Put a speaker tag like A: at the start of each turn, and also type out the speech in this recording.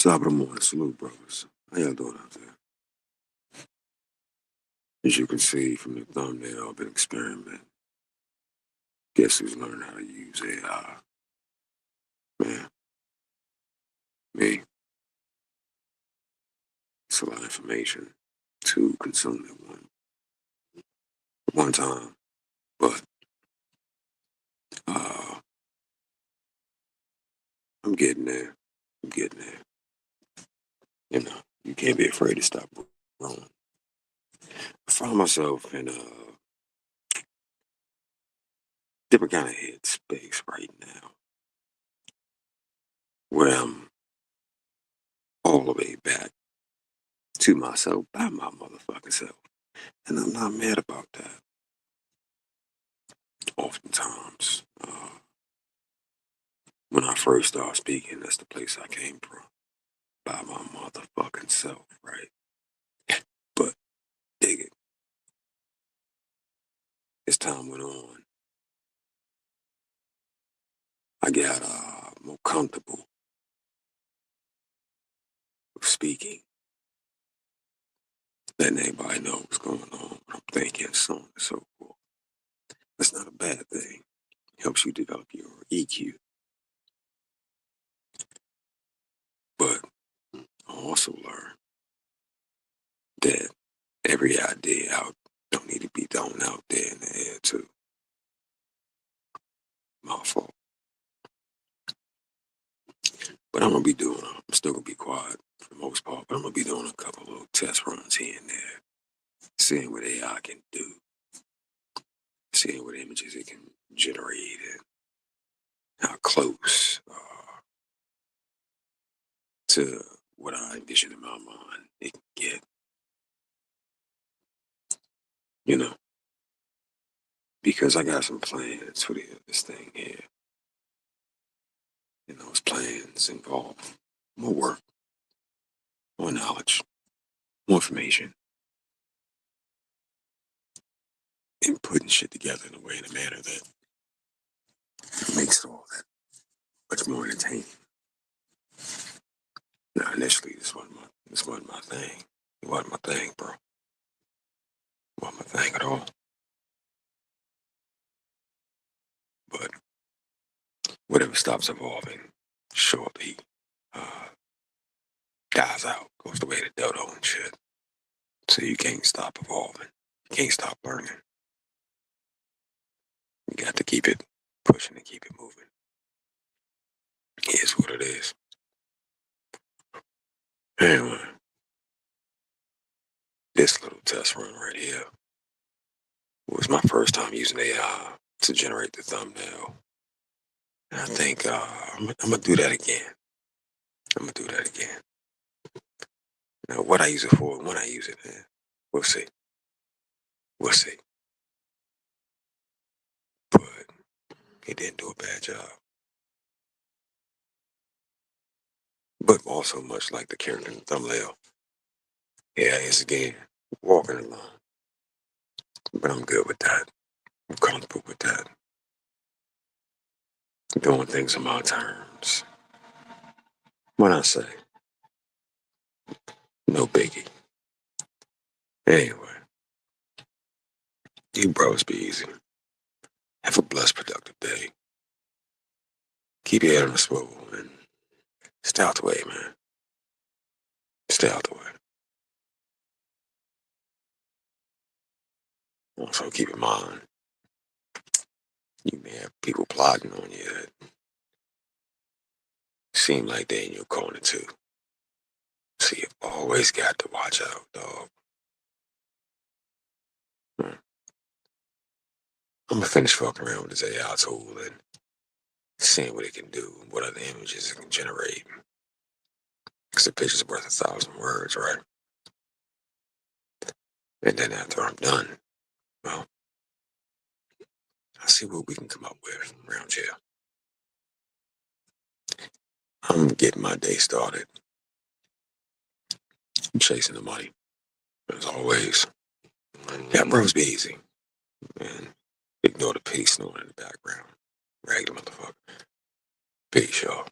A: Top of the morning, salute, brothers. How y'all doing out there? As you can see from the thumbnail, I've been experimenting. Guess who's learning how to use AI? Man, me. It's a lot of information to consume at one time. But uh, I'm getting there. I'm getting there. You know, you can't be afraid to stop growing. I find myself in a different kind of head space right now, where I'm all the way back to myself by my motherfucking self. And I'm not mad about that. Oftentimes, when I first started speaking, that's the place I came from, by my motherfucking self, right? But dig it, as time went on, I got more comfortable with speaking, letting everybody know what's going on, what I'm thinking, so on and so forth. That's not a bad thing. It helps you develop your EQ. But I also learned that every idea out don't need to be thrown out there in the air too. My fault. But I'm still gonna be quiet for the most part, but I'm gonna be doing a couple of little test runs here and there, seeing what AI can do, seeing what images it can generate, and how close to what I envision in my mind it can get, you know, because I got some plans for this thing here. And those plans involve more work, more knowledge, more information, and putting shit together in a way, in a manner that makes it all that much more entertaining. Now, initially, this wasn't my thing. It wasn't my thing, bro. It wasn't my thing at all. But whatever stops evolving shortly uh, dies out, goes the way of the dodo and shit. So you can't stop evolving. You can't stop learning. You got to keep it pushing and keep it moving. It is what it is. Anyway, this little test run right here was my first time using AI to generate the thumbnail. And I think I'm gonna do that again. I'm gonna do that again. Now, what I use it for and when I use it, we'll see. We'll see. But it didn't do a bad job. But also, much like the character in the thumbnail, AI is again walking along. But I'm good with that. I'm comfortable with that. Doing things on my terms. When I say, no biggie. Anyway, you bros be easy. Have a blessed, productive day. Keep your head on the swivel and stay out the way, man. Stay out the way. Also, keep in mind, you may have people plotting on you that seem like they in your corner too. So you always got to watch out, dog. I'm gonna finish fucking around with this AI tool and seeing what it can do, what other images it can generate. Because a picture's worth 1,000 words, right? And then after I'm done, well, I'll see what we can come up with around here. I'm getting my day started. I'm chasing the money. As always. Yeah, bros be easy. And ignore the pity snoring in the background. Raggedy motherfucker. Peace, y'all.